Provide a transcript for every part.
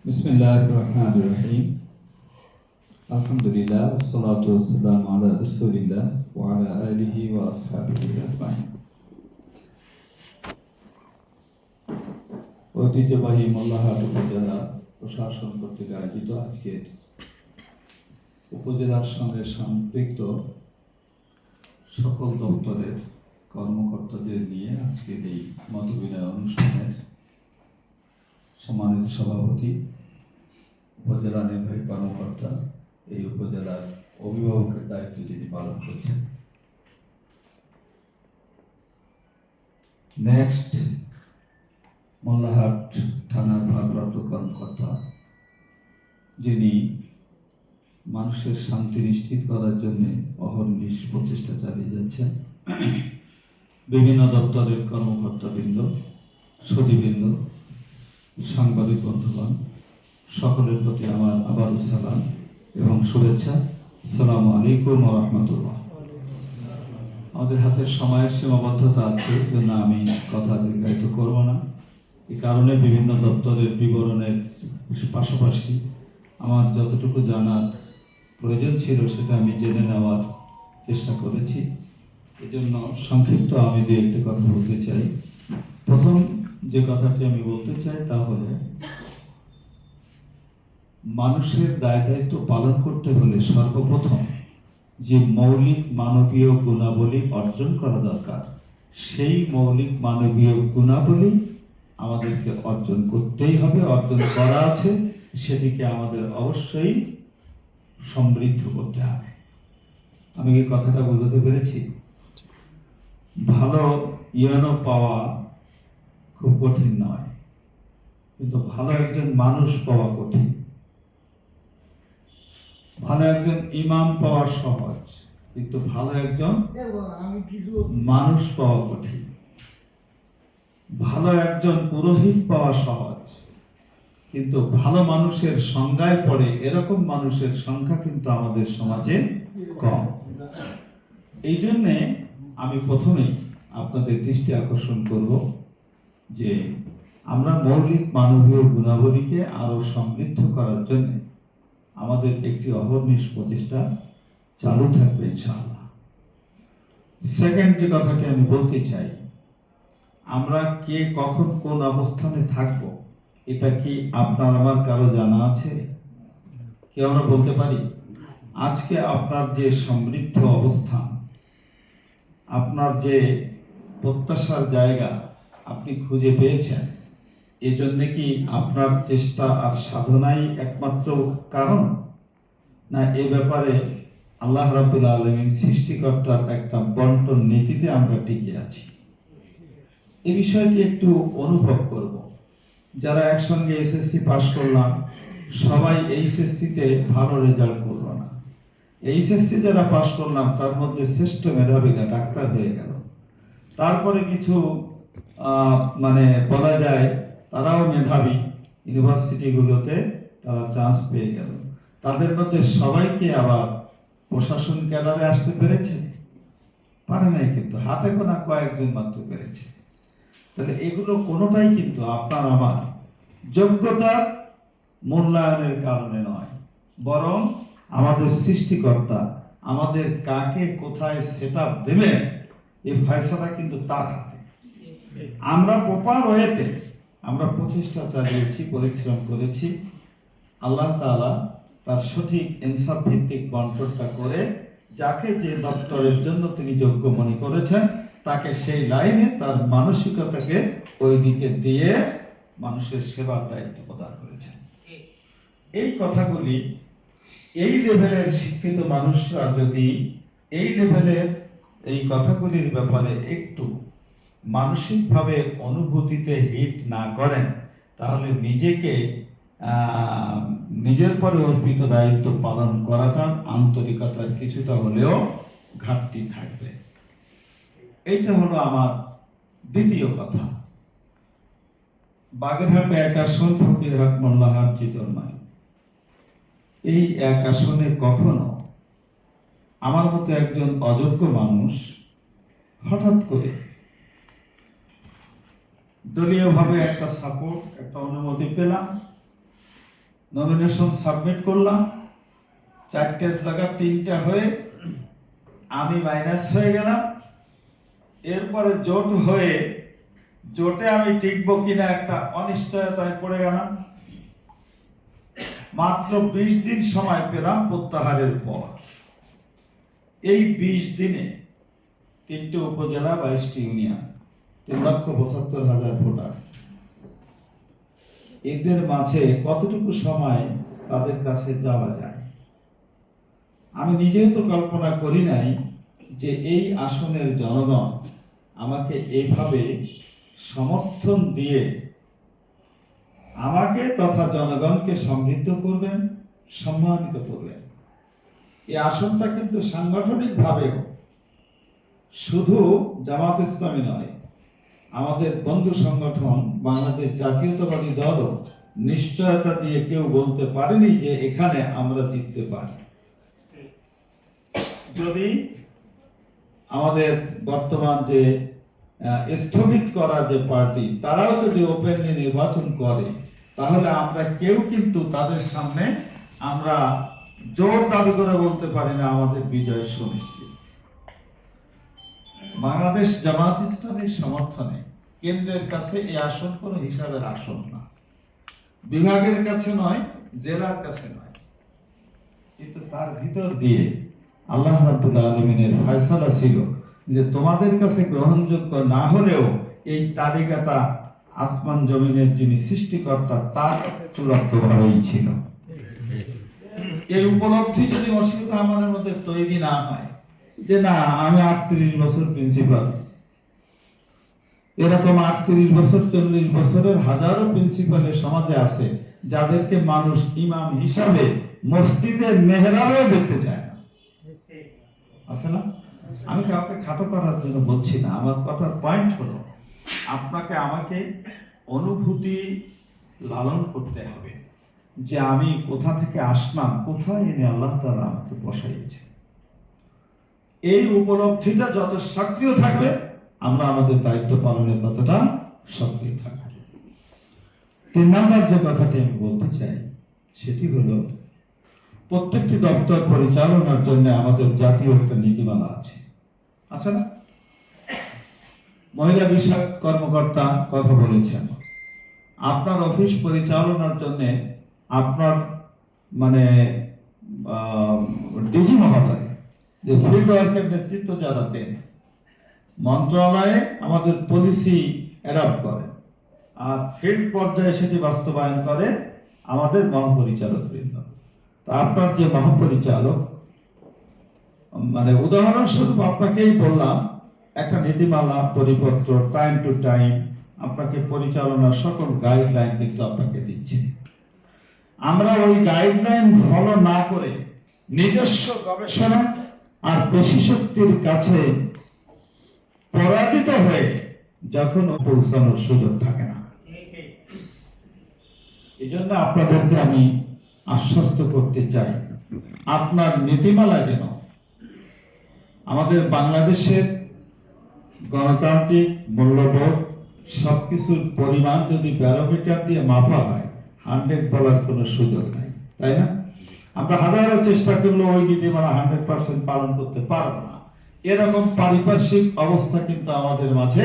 বিসমিল্লাহির রহমানির রহিম। আলহামদুলিল্লাহ, ওয়াসসালাতু ওয়াসসালামু আলা রাসূলিল্লাহ ওয়া আলা আলিহি ওয়া আসহাবিহি আজমাইন। ঐতিহ্যবাহী মোল্লাহাট উপজেলা প্রশাসন কর্তৃক আয়োজিত আজকের উপজেলার সঙ্গে সম্পৃক্ত সকল দপ্তরের কর্মকর্তাদের নিয়ে আজকের এই মতবিনিময় অনুষ্ঠানের সম্মানিত সভাপতি, উপজেলা নির্বাহী কর্মকর্তা, এই উপজেলার অভিভাবকের দায়িত্ব যিনি পালন করছেন, নেক্সট মোল্লাহাট থানার ভারপ্রাপ্ত কর্মকর্তা, যিনি মানুষের শান্তি নিশ্চিত করার জন্য অহর্নিশ প্রচেষ্টা চালিয়ে যাচ্ছেন, বিভিন্ন দপ্তরের কর্মকর্তাবৃন্দ, সুধীবৃন্দ, সাংবাদিক বন্ধুগণ, সকলের প্রতি আমার আবার সালাম এবং শুভেচ্ছা। আসসালামু আলাইকুম ওয়া রাহমাতুল্লাহ। আমাদের হাতের সময়ের সীমাবদ্ধতা আছে, জন্য আমি কথা দীর্ঘায়িত করব না। এই কারণে বিভিন্ন দপ্তরের বিবরণের পাশাপাশি আমার যতটুকু জানার প্রয়োজন ছিল সেটা আমি জেনে নেওয়ার চেষ্টা করেছি। এজন্য সংক্ষিপ্ত আমি দু একটি কথা বলতে চাই। প্রথম যে কথাটি আমি বলতে চাই তা হলো, মানুষের দায় দায়িত্ব পালন করতে হলে সর্বপ্রথম যে মৌলিক মানবীয় গুণাবলী অর্জন করা দরকার, সেই মৌলিক মানবীয় গুণাবলী আমাদেরকে অর্জন করতেই হবে। অর্জন করা আছে, সেটিকে আমাদের অবশ্যই সমৃদ্ধ করতে হবে। আমি এই কথাটা বোঝাতে পেরেছি? ভালো ইয়নো পাওয়া খুব কঠিন নয়, কিন্তু ভালো একজন মানুষ পাওয়া কঠিন। ভালো একজন ইমাম পাওয়া সহজ, কিন্তু ভালো একজন মানুষ পাওয়া কঠিন। ভালো একজন পুরোহিত পাওয়া সহজ, কিন্তু ভালো মানুষের সংজ্ঞায় পড়ে এরকম মানুষের সংখ্যা কিন্তু আমাদের সমাজে কম। এই জন্যে আমি প্রথমেই আপনাদের দৃষ্টি আকর্ষণ করব যে আমরা মৌলিক মানবীয় গুণাবলীকে আরো সমৃদ্ধ করার জন্য আমাদের একটি অহর্নিশ প্রচেষ্টা চালু থাকবে ইনশাআল্লাহ। সেকেন্ড যে কথাটি আমি বলতে চাই, আমরা কে কখন কোন অবস্থানে থাকব, এটা কি আপনার আমার কারো জানা আছে? কি আমরা বলতে পারি? আজকে আপনার যে সমৃদ্ধ অবস্থান, আপনার যে প্রত্যাশার জায়গা আপনি খুঁজে পেয়েছেন, এজন্য কি আপনার চেষ্টা আর সাধনাই একমাত্র কারণ, না এ ব্যাপারে আল্লাহ রাব্বুল আলামিন সৃষ্টিকর্তার একটা বন্টন নীতিতে আমরা টিকে আছি? এই বিষয়টি একটু অনুভব করব। যারা একসঙ্গে এসএসসি পাস করলাম, সবাই এইচএসসিতে ভালো রেজাল্ট করলো না। এইচএসসি যারা পাস করলাম, তার মধ্যে শ্রেষ্ঠ মেধাবীরা ডাক্তার হয়ে গেল। তারপরে কিছু মানে বলা যায় তারাও মেধাবী, ইউনিভার্সিটিগুলোতে তারা চান্স পেয়ে গেল। তাদের মধ্যে সবাইকে আবার প্রশাসন ক্যাডারে আসতে পেরেছে? পারে নাই, কিন্তু হাতে গোনা কয়েকজন মাত্র পেরেছে। তাহলে এগুলো কোনোটাই কিন্তু আপনার আমার যোগ্যতার মূল্যায়নের কারণে নয়, বরং আমাদের সৃষ্টিকর্তা আমাদের কাকে কোথায় সেটআপ দেবেন, এই ফয়সালা কিন্তু তার হাতে। আমরা প্রপার ওয়েতে আমরা প্রচেষ্টা চালিয়েছি, পরিশ্রম করেছি। আল্লাহ তাআলা তার সঠিক ইনসাফ ভিত্তিক বন্টনটা করে যাকে যে দপ্তরের জন্য তিনি যোগ্য মনে করেছেন, তাকে সেই লাইনে তার মানসিকতাকে ওই দিকে দিয়ে মানুষের সেবার দায়িত্ব প্রদান করেছেন। এই কথাগুলি এই লেভেলের শিক্ষিত মানুষরা যদি এই লেভেলের এই কথাগুলির ব্যাপারে একটু মানসিকভাবে অনুভূতিতে হিট না করেন, তাহলে নিজেকে নিজের পরে অর্পিত দায়িত্ব পালন করাটা আন্তরিকতার কিছুটা হলেও ঘাটতি থাকবে। এইটা হলো আমার দ্বিতীয় কথা। বাগেরহাট এক আসন, ফকিরহাট মোল্লাহাট জিতরমাই, এই এক আসনে কখনো আমার মতো একজন অযোগ্য মানুষ হঠাৎ করে দলীয়ভাবে একটা সাপোর্ট, একটা অনুমতি পেলাম, নমিনেশন সাবমিট করলাম, 4টের জায়গা 3টা হয়ে আমি মাইনাস হয়ে গেলাম। এরপরে জোট হয়ে জোটে আমি টিকবো কিনা একটা অনিশ্চয়তায় পড়ে গেলাম। মাত্র 20 দিন সময় পেলাম প্রত্যাহারের পর। এই 20 দিনে 3টে উপজেলা, 22টি ইউনিয়ন, 3,75,000 ভোটার, এদের মাঝে কতটুকু সময় তাদের কাছে যাওয়া যায়? আমি নিজেও তো কল্পনা করি নাই যে এই আসনের জনগণ আমাকে এইভাবে সমর্থন দিয়ে আমাকে তথা জনগণকে সমৃদ্ধ করবেন, সম্মানিত করবেন। এই আসনটা কিন্তু সাংগঠনিকভাবেও শুধু জামাত ইসলামী নয়, আমাদের বন্ধু সংগঠন বাংলাদেশ জাতীয়তাবাদী দলও নিশ্চয়তা দিয়ে কেউ বলতে পারেনি যে এখানে আমরা জিততে পারি। যদি আমাদের বর্তমান যে স্থগিত করা যে পার্টি, তারাও যদি ওপেনলি নির্বাচন করে, তাহলে আমরা কেউ কিন্তু তাদের সামনে আমরা জোর দাবি করে বলতে পারি না আমাদের বিজয় সুনিশ্চিত। বাংলাদেশ জামাত ইসলামীর সমর্থনে কেন্দ্রের কাছে এই আসন কোনো হিসাবের আসন না, বিভাগের কাছে নয়, জেলার কাছে নয়, কিন্তু তার ভিতর দিয়ে আল্লাহ রাব্বুল আলামিনের ফয়সালা ছিল যে তোমাদের কাছে গ্রহণযোগ্য না হলেও এই তালিকাটা আসমান জমিনের যিনি সৃষ্টিকর্তা তার কাছে চূড়ান্তভাবেই ছিল। এই উপলব্ধি যদি মসজিদ রহমানের মধ্যে তৈরি না হয় যে না আমি 38 বছর প্রিন্সিপাল, এরকম 38 বছর 40 বছরের হাজারো প্রিন্সিপালের সমাজে আছে যাদেরকে মানুষ ইমাম হিসাবে মসজিদের মেহরাবেও দেখতে চায় না, আছে না? আমি কাউকে খাটো করার জন্য বলছি না, আমার কথার পয়েন্ট হলো আপনাকে আমাকে অনুভূতি লালন করতে হবে যে আমি কোথা থেকে আসলাম, কোথায় এনে আল্লাহ তাআলা আমাকে বসাইছে। এই উপলব্ধিটা যত সক্রিয় থাকবে আমরা আমাদের দায়িত্ব পালনে ততটা সক্রিয় থাকবে। 3 নম্বর যে কথাটি আমি বলতে চাই সেটি হলো প্রত্যেকটি দপ্তর পরিচালনার জন্য আমাদের জাতীয় একটা নীতিমালা আছে না? মহিলা বিষয়ক কর্মকর্তা কথা বলেছেন, আপনার অফিস পরিচালনার জন্য আপনার মানে ডিজি মহোদয় যে ফিল্ড ওয়ার্কের নেতৃত্ব যারা দেন, মন্ত্রণালয়ে আমাদের পলিসি অ্যাডপ্ট করে আর ফিল্ড পর্যায়ে সেটি বাস্তবায়ন করে আমাদের মহাপরিচালক বৃন্দ। তো আপনার যে মহাপরিচালক, মানে উদাহরণস্বরূপ আপনাকেই বললাম, একটা নীতিমালা পরিপত্র টাইম টু টাইম আপনাকে পরিচালনার সকল গাইডলাইন কিন্তু আপনাকে দিচ্ছে। আমরা ওই গাইডলাইন ফলো না করে নিজস্ব গবেষণা আর পেশি শক্তির কাছে পরাজিত হয়ে যখন পৌঁছানোর সুযোগ থাকে না। এই জন্য আপনাদেরকে আমি আশ্বস্ত করতে চাই, আপনার নীতিমালা যেন আমাদের বাংলাদেশের গণতান্ত্রিক মূল্যবোধ সবকিছুর পরিমাণ যদি ব্যারোমিটার দিয়ে মাপা হয় 100 বলার কোনো সুযোগ নাই, তাই না? আমরা হাজারো চেষ্টা করলেও ওই নীতিমালা 100% পালন করতে পারবো না। এরকম পারিপার্শ্বিক অবস্থা কিন্তু আমাদের মাঝে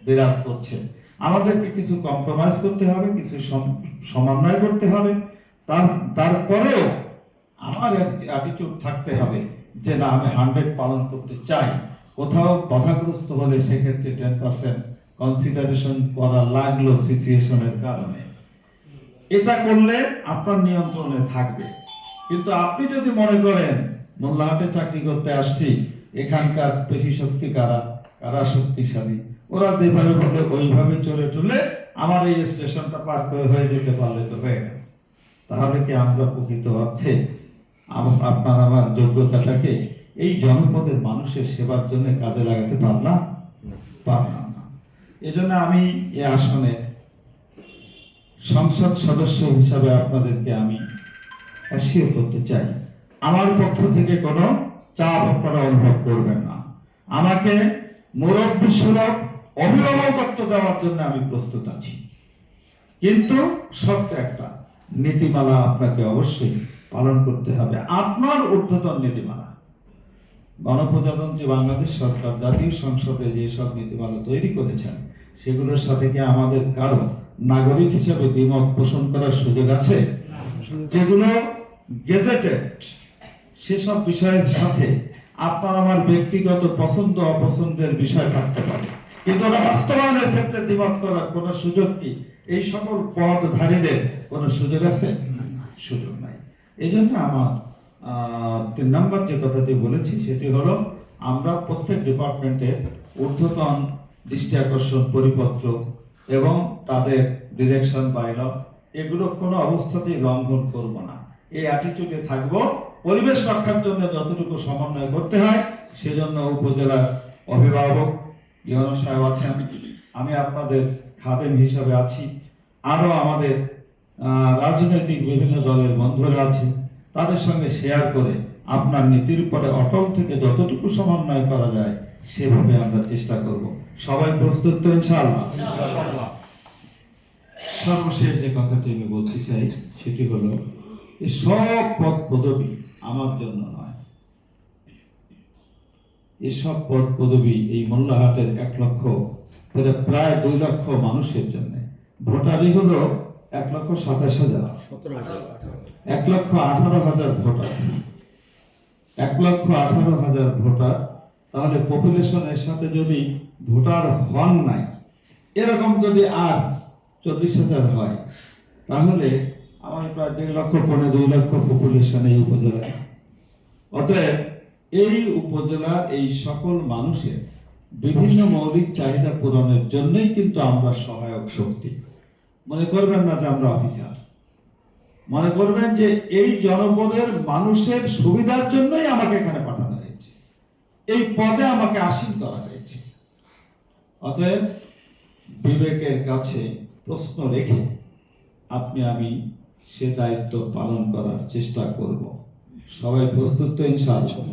বিরাজ করছে। আমাদেরকে কিছু কম্প্রোমাইজ করতে হবে, কিছু সমন্বয় করতে হবে। তারপরেও আমার অ্যাটিটিউড থাকতে হবে যে না আমি 100 পালন করতে চাই। কোথাও বাধাগ্রস্ত হলে সেক্ষেত্রে 10% কনসিডারেশন করা লাগলো সিচুয়েশনের কারণে, এটা করলে আপনার নিয়ন্ত্রণে থাকবে। কিন্তু আপনি যদি মনে করেন মোল্লাহাটে চাকরি করতে আসছি, এখানকার পেশি শক্তি কারা শক্তিশালী, ওরা যেভাবে বলে ওইভাবে চলে টলে আমার এই স্টেশনটা পার করে হয়ে যেতে পারলে তো হয়ে গেল, তাহলে কি আমরা প্রকৃত অর্থে আপনার আমার যোগ্যতাটাকে এই জনপদের মানুষের সেবার জন্য কাজে লাগাতে পারলাম না। এজন্য আমি এই আসনে সংসদ সদস্য হিসাবে আপনাদেরকে আমি অ্যাসিওর করতে চাই, আমার পক্ষ থেকে কোনো চাপ আপনারা অনুভব করবেন না। আমাকে মুরব্বী সুলভ অভিভাবকত্ব দেওয়ার জন্য আমি প্রস্তুত আছি, কিন্তু শর্ত একটা, নীতিমালা আপনাকে অবশ্যই পালন করতে হবে, আপনার ঊর্ধ্বতন নীতিমালা। গণপ্রজাতন্ত্রী বাংলাদেশ সরকার জাতীয় সংসদে যেসব নীতিমালা তৈরি করেছেন সেগুলোর সাথে কি আমাদের কারো নাগরিক হিসেবে দ্বিমত পোষণ করার সুযোগ আছে? যেগুলো গেজেটেড, সেসব বিষয়ের সাথে আপনার আমার ব্যক্তিগত পছন্দ অপছন্দের বিষয় থাকতে পারে, কিন্তু ওরা বাস্তবায়নের ক্ষেত্রে দ্বিমত করার কোনো সুযোগ কি এই সকল পদধারীদের কোনো সুযোগ আছে? সুযোগ নাই। এই জন্য আমার 3 নম্বর যে কথাটি বলেছি সেটি হলো, আমরা প্রত্যেক ডিপার্টমেন্টের ঊর্ধ্বতন দৃষ্টি আকর্ষণ পরিপত্র এবং তাদের ডিরেকশন বাইল এগুলো কোনো অবস্থাতেই লঙ্ঘন করব না, এই অ্যাটিটিউডে থাকব। পরিবেশ রক্ষার জন্য যতটুকু সমন্বয় করতে হয় সেজন্য উপজেলার অভিভাবক ইউনো সাহেব আছেন, আমি আপনাদের খাদেম হিসাবে আছি, আরো আমাদের রাজনৈতিক বিভিন্ন দলের বন্ধুরা আছে, তাদের সঙ্গে শেয়ার করে আপনার নীতির উপরে অটল থেকে যতটুকু সমন্বয় করা যায় সেভাবে আমরা চেষ্টা করব। সবাই প্রস্তুত তো ইনশাআল্লাহ? সর্বশেষ যে কথাটি আমি বলতে চাই সেটি হলো, এই সব পদ পদবি আমার জন্য নয়, এসব পদ পদবি এই মোল্লাহাটের 1 লক্ষ প্রায় 2 লক্ষ মানুষের জন্য। ভোটারই হলো 1,27,000, 1,18,000 ভোটার, 1,18,000 ভোটার। তাহলে পপুলেশনের সাথে যদি ভোটার হন নাই এরকম যদি আর 40,000 হয়, তাহলে আমার প্রায় 1.5 লক্ষ পৌনে 2 লক্ষ পপুলেশন এই উপজেলা। অতএব এই উপজেলা এই সকল মানুষের বিভিন্ন মৌলিক চাহিদা পূরণের জন্যই কিন্তু আমরা সহায়ক শক্তি। মনে করবেন না যে আমরা অফিসার, মনে করবেন যে এই জনপদের মানুষের সুবিধার জন্যই আমাকে এখানে পাঠানো হয়েছে, এই পদে আমাকে আসীন করা হয়েছে। অতএব বিবেকের কাছে প্রশ্ন রেখে আপনি আমি সে দায়িত্ব পালন করার চেষ্টা করব। সবাই প্রস্তুত তো ইনশাআল্লাহ?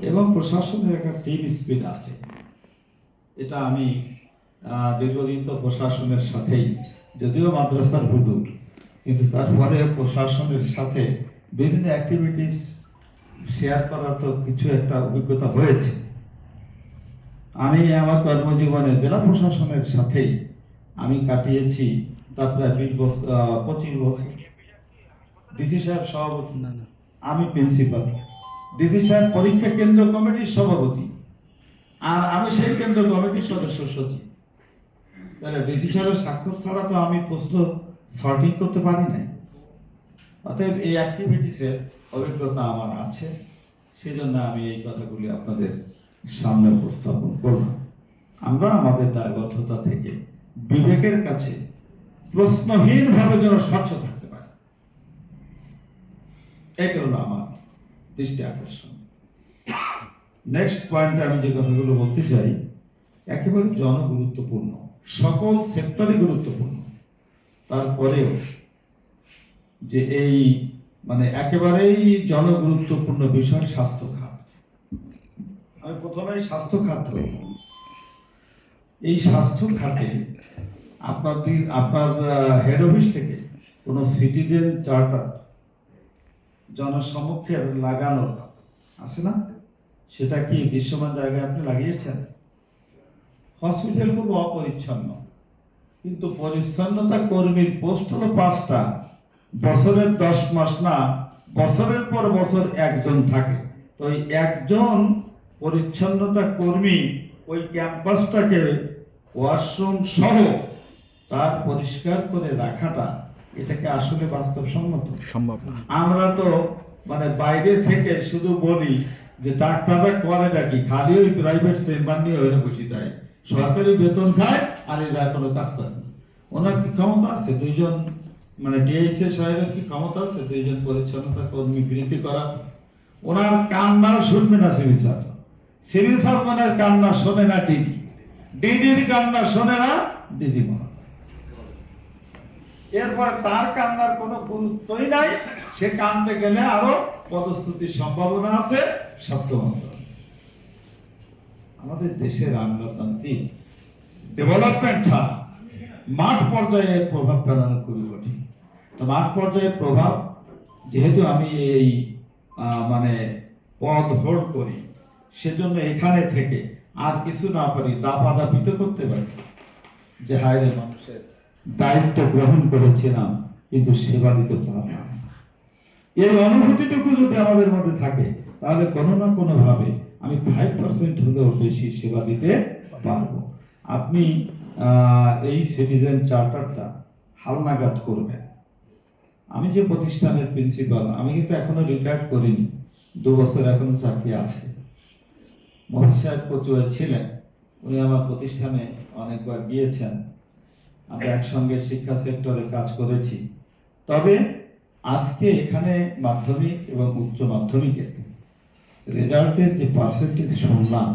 এবং প্রশাসনের একটা টিম স্পিরিট আছে, এটা আমি দীর্ঘদিন তো প্রশাসনের সাথেই, যদিও মাদ্রাসার হুজুর, কিন্তু তারপরে প্রশাসনের সাথে বিভিন্ন অ্যাক্টিভিটিস শেয়ার করার তো কিছু একটা অভিজ্ঞতা হয়েছে। আমি আমার কর্মজীবনে জেলা প্রশাসনের সাথেই আমি কাটিয়েছি তার প্রায় 25 বছর। ডিসি সাহেব সভাপতি, আমি প্রিন্সিপাল, ডিসি সাহেব পরীক্ষা কেন্দ্র কমিটির সভাপতি, আর আমি সেই কেন্দ্র কমিটির সদস্য সচিব। তাহলে ডিসি সাহেবের স্বাক্ষর ছাড়া তো আমি প্রশ্ন সঠিক করতে পারি নাই। অতএব এই অ্যাক্টিভিটিসের অভিজ্ঞতা আমার আছে, সেজন্য আমি এই কথাগুলি আপনাদের সামনে উপস্থাপন করলাম। আমরা আমাদের দায়বদ্ধতা থেকে বিবেকের কাছে প্রশ্নহীনভাবে যেন স্বচ্ছ থাকতে পারি, এটা হলো আমার দৃষ্টি আকর্ষণ। নেক্সট পয়েন্টে আমি যে কথাগুলো বলতে চাই একেবারে জনগুরুত্বপূর্ণ, সকল সেক্টরে গুরুত্বপূর্ণ, তারপরেও যে এই মানে একেবারেই জনগুরুত্বপূর্ণ বিষয় স্বাস্থ্য খাত। আমি প্রথমেই স্বাস্থ্য খাত ধরব। এই স্বাস্থ্য খাতে আপনার হেড অফিস থেকে কোনো সিটিজেন চার্টার জনসমক্ষে লাগানো আছে না? সেটা কি দৃশ্যমান জায়গায় আপনি লাগিয়েছেন? হসপিটাল খুব অপরিচ্ছন্ন, কিন্তু পরিচ্ছন্নতা কর্মীর পোস্ট হলো 5টা, বছরের 10 মাস না, বছরের পর বছর একজন থাকে। তো ওই একজন পরিচ্ছন্নতা কর্মী ওই ক্যাম্পাসটাকে ওয়াশরুম সহ তার পরিষ্কার করে রাখাটা, এটাকে আসলে বাস্তবসম্মত সম্ভব না। আমরা তো মানে বাইরে থেকে শুধু বলি যে ডাক্তাররা করে নাকি, খালি ওই প্রাইভেট চেম্বার নিয়ে ওইরকম বসে যায়, সরকারি বেতন খায় আর এরা কোনো কাজ করে না। ওনার কি ক্ষমতা আছে 2জন মানে ডিআইসি সাহেবের কি ক্ষমতা আছে 2জন পরিচ্ছন্নতা কর্মী বৃদ্ধি করা? ওনার কান্নাও শুনবে না সিভিল সার্জন, সিভিল সার্জনের কান্না শোনে না ডিডি, ডিডির কান্না শোনে না ডিজি মহোদয়। এরপর তার কান্নার কোনো গুরুত্বই নাই, সে কানতে গেলে আরো পদস্তুতির সম্ভাবনা আছে স্বাস্থ্য মন্ত্রণালয়। আমাদের দেশের আমলাতান্ত্রিক ডেভেলপমেন্ট ছাড়া মাঠ পর্যায়ে প্রভাব ফেলানো খুবই কঠিন। তো মাঠ পর্যায়ে প্রভাব, যেহেতু আমি এই মানে পদ হোল্ড করি, সেজন্য এখানে থেকে আর কিছু না পারি দাপাদাপিত করতে পারি যে হায়রে মানুষের দায়িত্ব গ্রহণ করেছিলাম কিন্তু সেবা দিতে পারলাম না। এই অনুভূতিটুকু যদি আমাদের মধ্যে থাকে তাহলে কোনো না কোনো ভাবে আমি 5% হলেও বেশি সেবা দিতে পারবো। আপনি এই সিটিজেন চার্টারটা হালনাগাদ করবেন। আমি যে প্রতিষ্ঠানের প্রিন্সিপাল, আমি কিন্তু এখনো রিটায়ার্ড করিনি, 2 বছর এখনো চাকরি আছে। মহিষ সাহেব কচুয়া ছিলেন, উনি আমার প্রতিষ্ঠানে অনেকবার গিয়েছেন, আমরা একসঙ্গে শিক্ষা সেক্টরে কাজ করেছি। তবে আজকে এখানে মাধ্যমিক এবং উচ্চ মাধ্যমিকের রেজাল্টের যে পার্সেন্টেজ শুনলাম,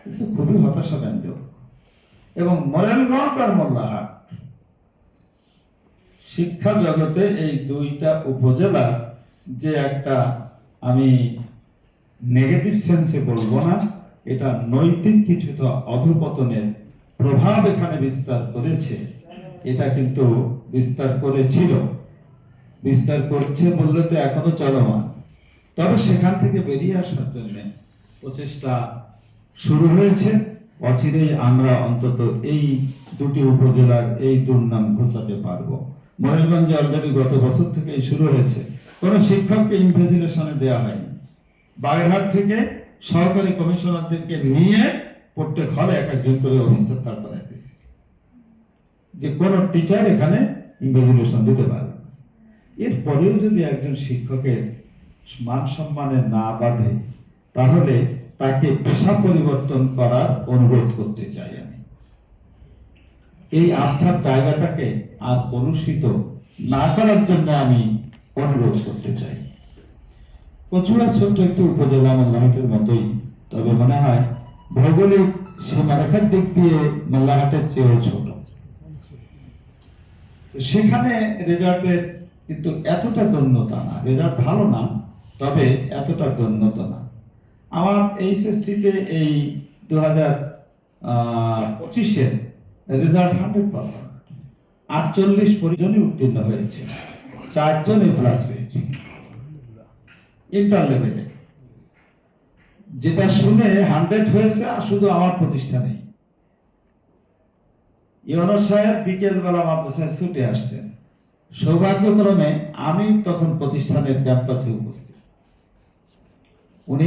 কিন্তু খুবই হতাশাব্যঞ্জক। এবং মোরেলগঞ্জ আর মোল্লাহাট শিক্ষা জগতে এই দুইটা উপজেলা যে একটা, আমি নেগেটিভ সেন্সে বলবো না, এটা নৈতিক কিছুটা অধঃপতনের প্রভাব এখানে বিস্তার করেছে। এটা কিন্তু বিস্তার করেছিল, বিস্তার করছে বললে তো এখনো চলমান। তবে সেখান থেকে বেরিয়ে আসার জন্য প্রচেষ্টা শুরু হয়েছে। অচিরেই আমরা অন্তত এই দুটি উপজেলার এই দুর্নাম ঘোচাতে পারবো। মহেশগঞ্জে অলরেডি গত বছর থেকে শুরু হয়েছে, কোনো শিক্ষককে ইনভিজিলেশনে দেওয়া হয়নি। বাগেরহাট থেকে সহকারী কমিশনারদেরকে নিয়ে প্রত্যেক হলে এক একজন করে অফিসার তার করাই দিয়েছে যে কোনো টিচার এখানে ইনভিজিলেশন দিতে পারবে। এরপরেও যদি একজন শিক্ষকের মান সম্মানে না বাঁধে, তাহলে তাকে পেশা পরিবর্তন করার অনুরোধ করতে চাই আমি। এই আস্থার জায়গাটাকে আর কলুষিত না করার জন্য আমি অনুরোধ করতে চাই। কচুয়া ছোট্ট একটি উপজেলা মোল্লাহাটের মতোই, তবে মনে হয় ভৌগোলিক সীমারেখার দিক দিয়ে মোল্লাহাটের চেয়েও ছোট। সেখানে রেজাল্টের কিন্তু এতটা দন্যতা না, রেজাল্ট ভালো না, তবে এতটা দন্যতা না। আমার এইচএসসিতে এই 2025-এর রেজাল্ট 100%, 48 পরিজনই উত্তীর্ণ হয়েছে, 4 জন এ প্লাস পেয়েছে ইন্টার লেভেলে। যেটা শুনে 100 হয়েছে আর শুধু আমার প্রতিষ্ঠানেই। ইউনুস সাহেব বিকেলবেলা মাদ্রাসায় ছুটে আসছেন, সৌভাগ্যক্রমে আমি তখন প্রতিষ্ঠানের ক্যাম্পাসে উপস্থিত।